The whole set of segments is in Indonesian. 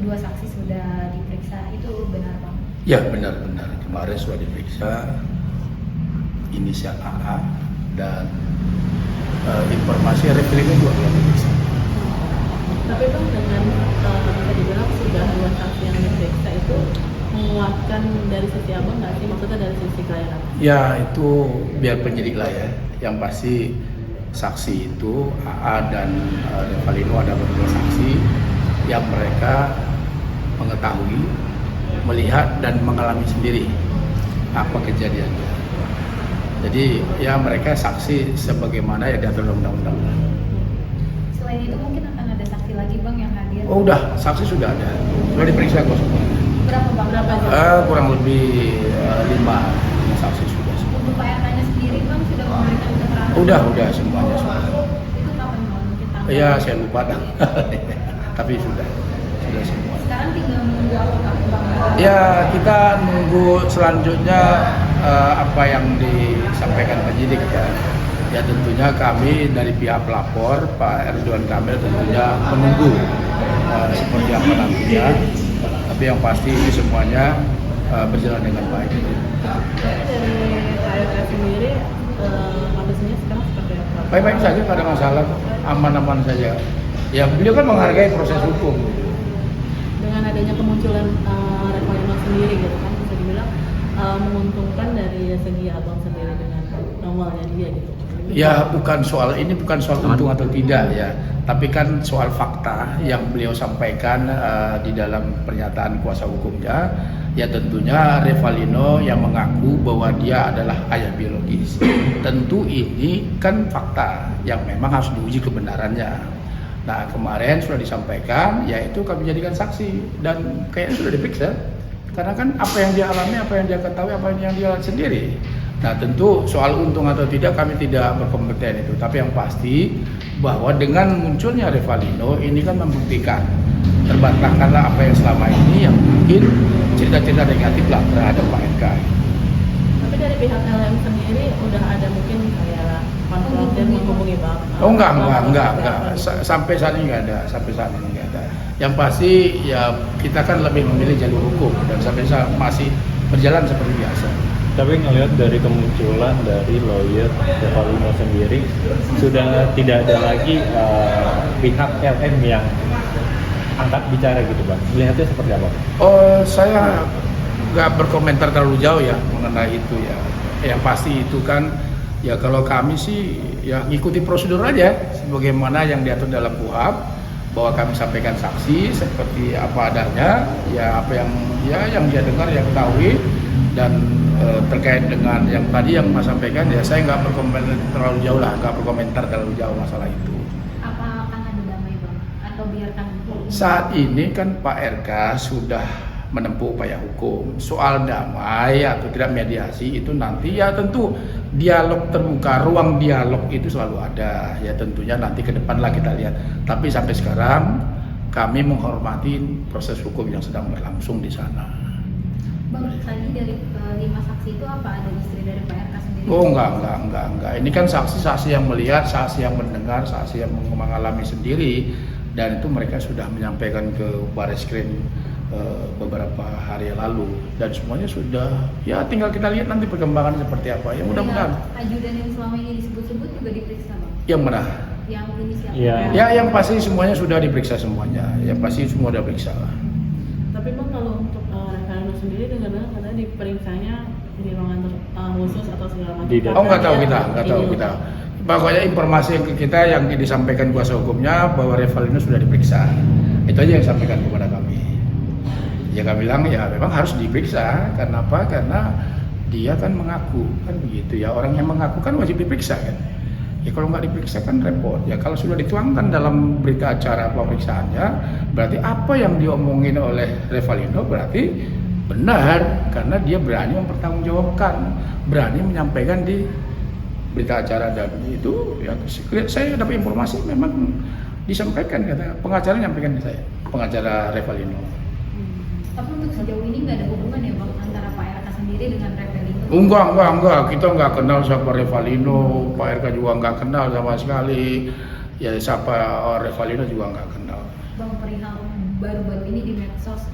dua saksi sudah diperiksa, itu benar Bang? Ya benar-benar kemarin sudah diperiksa inisial AA dan informasi rekening juga sudah diperiksa. Tapi Bang, dengan bisa dibilang sudah dua saksi yang diperiksa itu menguatkan dari sisi abang nggak sih? Maksudnya dari sisi klien apa? Ya itu biar penyidik lah ya. Yang pasti saksi itu AA dan Revalino ada berdua saksi yang mereka mengetahui, melihat dan mengalami sendiri apa kejadiannya. Jadi ya mereka saksi sebagaimana yang diatur dalam undang-undang. Selain itu mungkin akan ada saksi lagi Bang yang hadir? Oh udah, saksi sudah ada, sudah diperiksa kok semua. Berapa Bang? Kurang lebih 5 saksi sudah. Untuk Pak RK-nya sendiri Bang sudah memberikan keterangan? Udah semuanya sudah. Itu kapan Bang? Mungkin tanggal? Ya saya lupa dah. Tapi sudah semua. Sekarang tinggal menunggu apakah Bang? Ya kita nunggu selanjutnya apa yang disampaikan penyidik ya. Ya tentunya kami dari pihak pelapor Pak Ridwan Kamil tentunya menunggu seperti apa nantinya. Tapi yang pasti ini semuanya berjalan dengan baik. Dari Pak RK sendiri kondisinya sekarang seperti apa? Baik-baik saja, tidak ada masalah, aman-aman saja. Ya beliau kan menghargai proses hukum. Dengan adanya kemunculan Revalino sendiri gitu kan, bisa dibilang menguntungkan dari segi abang sendiri dengan awalnya dia gitu. Ya bukan soal untung atau tidak ya, tapi kan soal fakta yang beliau sampaikan di dalam pernyataan kuasa hukumnya. Ya tentunya Revalino yang mengaku bahwa dia adalah ayah biologis. Tentu ini kan fakta yang memang harus diuji kebenarannya. Nah kemarin sudah disampaikan, yaitu kami jadikan saksi dan kayaknya sudah diperiksa. Karena kan apa yang dia alami, apa yang dia ketahui, apa yang dia lihat sendiri. Nah tentu soal untung atau tidak kami tidak berkompeten itu. Tapi yang pasti bahwa dengan munculnya Revalino ini kan membuktikan terbantahkanlah apa yang selama ini yang mungkin cerita-cerita negatif lah terhadap Pak RK. Tapi dari pihak LM sendiri udah ada mungkin kayak konfrontir menghubungi Bang? Oh enggak. Sampai saat ini enggak ada. Yang pasti ya kita kan lebih memilih jalur hukum dan sampai saat masih berjalan seperti biasa. Tapi ngelihat dari kemunculan dari lawyer Revalino sendiri sudah tidak ada lagi pihak LM yang angkat bicara gitu Bang. Melihatnya seperti apa? Oh saya nggak berkomentar terlalu jauh ya mengenai itu ya. Yang pasti itu kan ya kalau kami sih ya ngikuti prosedur aja sebagaimana yang diatur dalam KUHP, bahwa kami sampaikan saksi seperti apa adanya ya, apa yang dia dengar, yang ketahui, dan terkait dengan yang tadi yang Mas sampaikan ya saya nggak berkomentar terlalu jauh masalah itu. Apa akan ada damai Bang? Atau biarkan? Saat ini kan Pak RK sudah menempuh upaya hukum. Soal damai atau tidak mediasi itu nanti ya tentu dialog terbuka, ruang dialog itu selalu ada. Ya tentunya nanti ke depan lah kita lihat. Tapi sampai sekarang kami menghormati proses hukum yang sedang berlangsung di sana. Bang, tadi dari 5 saksi itu apa ada istri dari Pak RK sendiri? Oh enggak. Ini kan saksi-saksi yang melihat, saksi yang mendengar, saksi yang mengalami sendiri, dan itu mereka sudah menyampaikan ke Barreskrim beberapa hari yang lalu, dan semuanya sudah ya tinggal kita lihat nanti perkembangan seperti apa ya, mudah-mudahan. Ajudan yang selama ini disebut-sebut juga diperiksa Bang? Yang mana? Yang inisial? Ya. Yang pasti semuanya sudah diperiksa semuanya, yang pasti semua sudah diperiksa lah. Tapi Bang kalau untuk Revalino sendiri dengar-dengar katanya diperiksanya di ruangan khusus atau segala macam. Oh nggak tahu kita. Pokoknya informasi yang kita yang disampaikan kuasa hukumnya bahwa Revalino sudah diperiksa. Itu aja yang disampaikan kepada kami. Ya kami bilang ya memang harus diperiksa. Karena apa? Karena dia kan mengaku kan begitu ya. Orang yang mengaku kan wajib diperiksa kan. Ya kalau nggak diperiksa kan repot. Ya kalau sudah dituangkan dalam berita acara pemeriksaannya, berarti apa yang diomongin oleh Revalino berarti benar, karena dia berani mempertanggungjawabkan, berani menyampaikan di berita acara, dan itu ya saya dapat informasi memang disampaikan, kata pengacara menyampaikan ke saya, pengacara Revalino. Tapi untuk sejauh ini nggak ada hubungan ya Bang antara Pak RK sendiri dengan Revalino? Enggak, kita nggak kenal siapa Revalino, Pak RK juga nggak kenal sama sekali, ya siapa Revalino juga nggak kenal. Bang, perihal baru-baru ini di medsos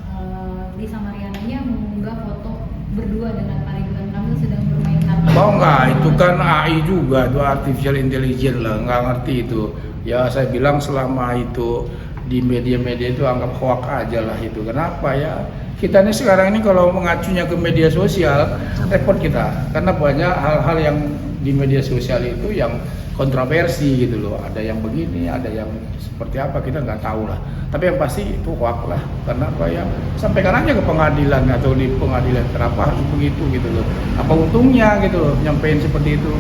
Lisa Mariananya mengunggah foto berdua dengan Pak Ridwan Kamil sedang bermain kartu. Oh enggak, itu kan AI juga, itu artificial intelligence lah, nggak ngerti itu. Ya saya bilang selama itu di media-media itu anggap hoax aja lah itu. Kenapa ya? Kita ini sekarang ini kalau mengacunya ke media sosial, repot kita. Karena banyak hal-hal yang di media sosial itu yang kontroversi gitu loh. Ada yang begini, ada yang seperti apa, kita nggak tahu lah. Tapi yang pasti itu hoax lah. Karena apa ya? Sampaikan aja ke pengadilan atau di pengadilan, kenapa harus begitu gitu loh. Apa untungnya gitu loh, nyampein seperti itu.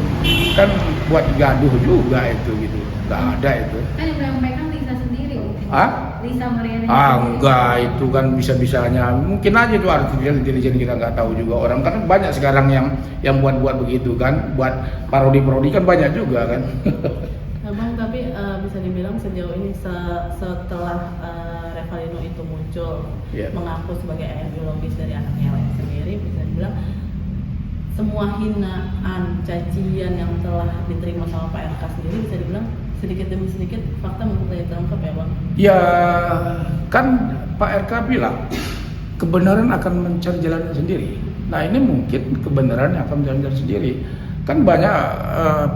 Kan buat gaduh juga itu gitu. Nggak ada itu. Kan yang menyampaikan Lisa sendiri. Hah? Lisa Mariana. Enggak, itu kan bisa-bisanya. Mungkin aja itu artificial intelligence, kita nggak tahu juga. Orang kan banyak sekarang yang buat begitu kan, buat parodi-parodi kan banyak juga kan. Nah, Bang, tapi bisa dibilang sejauh ini setelah Revalino itu muncul mengaku sebagai ayah biologis dari anaknya LM sendiri, bisa dibilang semua hinaan, cacian yang telah diterima sama Pak RK sendiri bisa dibilang sedikit demi sedikit fakta mulai terungkap ya Bang? Ya kan Pak RK bilang kebenaran akan mencari jalan sendiri. Nah ini mungkin kebenaran akan mencari jalan sendiri. Kan banyak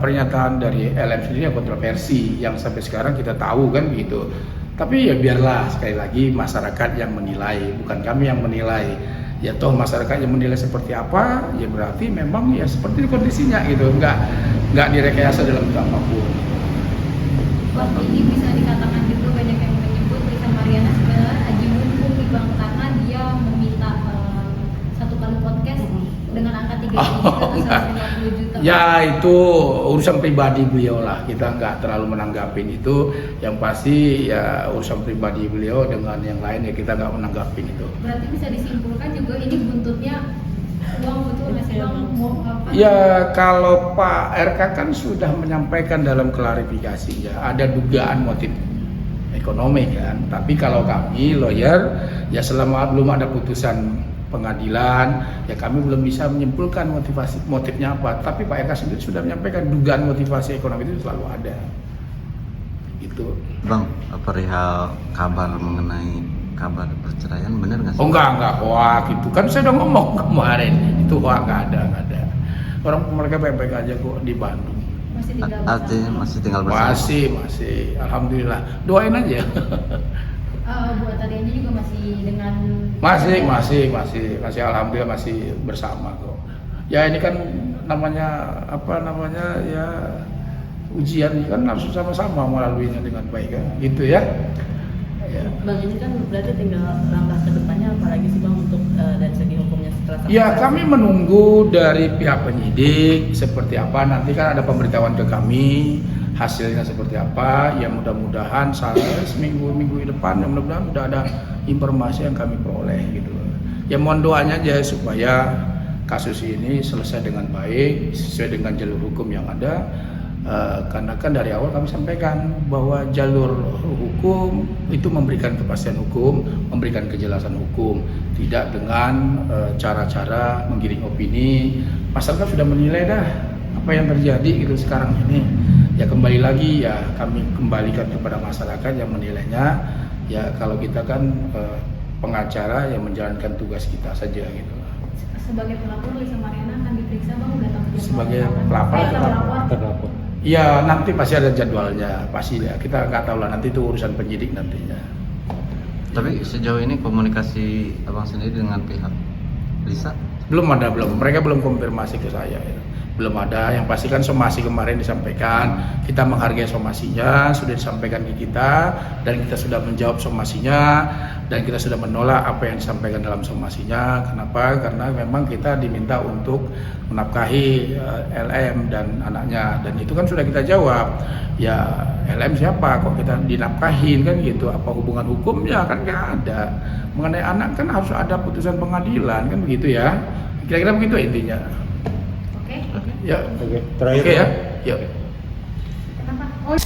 pernyataan dari LM sendiri yang kontroversi yang sampai sekarang kita tahu kan gitu. Tapi ya biarlah, sekali lagi masyarakat yang menilai, bukan kami yang menilai. Ya toh masyarakat yang menilai seperti apa, ya berarti memang ya seperti kondisinya gitu, nggak direkayasa dalam bentuk apapun. Bang, ini bisa dikatakan juga banyak yang menyebut Lisa Mariana sebenarnya haji mumpung nih Bang, karena dia meminta satu kali podcast dengan angka 3 juta atau 150 juta. Ya itu urusan pribadi beliau lah, kita nggak terlalu menanggapin itu. Yang pasti ya urusan pribadi beliau dengan yang lain ya kita nggak menanggapin itu. Berarti bisa disimpulkan juga ini buntutnya uang, betul nggak sih Bang? Apa? Ya kalau Pak RK kan sudah menyampaikan dalam klarifikasinya ada dugaan motif ekonomi kan. Tapi kalau kami lawyer ya selama belum ada putusan pengadilan ya kami belum bisa menyimpulkan motifnya apa. Tapi Pak RK sendiri sudah menyampaikan dugaan motivasi ekonomi itu selalu ada. Gitu. Bang, perihal kabar mengenai kabar perceraian benar nggak sih? Oh enggak hoax itu kan saya udah ngomong kemarin itu hoax nggak ada. Orang mereka baik-baik aja kok di Bandung. Masih tinggal Artinya masih tinggal bersama? Masih, alhamdulillah. Doain aja. buat tadinya juga masih dengan masih alhamdulillah masih bersama kok. Ya ini kan namanya ya ujian kan harus sama-sama melaluinya dengan baik kan gitu ya. Bang, ini kan berarti tinggal langkah ke depannya apalagi sih Bang untuk dari segi hukumnya setelah Ya kami menunggu dari pihak penyidik seperti apa, nanti kan ada pemberitahuan ke kami hasilnya seperti apa. Ya mudah-mudahan seminggu depan ya mudah-mudahan sudah ada informasi yang kami peroleh gitu. Ya mohon doanya aja supaya kasus ini selesai dengan baik sesuai dengan jalur hukum yang ada. Karena kan dari awal kami sampaikan bahwa jalur hukum itu memberikan kepastian hukum, memberikan kejelasan hukum, tidak dengan cara-cara menggiring opini. Masyarakat sudah menilai dah apa yang terjadi gitu sekarang ini. Ya kembali lagi ya kami kembalikan kepada masyarakat yang menilainya. Ya kalau kita kan pengacara yang menjalankan tugas kita saja gitu. Sebagai pelapor Lisa Mariana akan diperiksa Bang, udah tahu jadwal? Sebagai pelapor. Terlapor. Ya nanti pasti ada jadwalnya, pasti ya. Kita nggak tahu lah, nanti itu urusan penyidik nantinya. Tapi sejauh ini komunikasi abang sendiri dengan pihak Lisa? Belum. Mereka belum konfirmasi ke saya. Ya. Belum ada. Yang pasti kan somasi kemarin disampaikan. Kita menghargai somasinya, sudah disampaikan ke kita dan kita sudah menjawab somasinya dan kita sudah menolak apa yang disampaikan dalam somasinya. Kenapa? Karena memang kita diminta untuk menafkahi LM dan anaknya dan itu kan sudah kita jawab. Ya LM siapa kok kita dinafkahin kan gitu? Apa hubungan hukumnya kan nggak ada. Mengenai anak kan harus ada putusan pengadilan kan begitu ya. Kira-kira begitu intinya. Oke. Ya. Oke, terakhir. Oke ya. Yuk. Kenapa? Oh.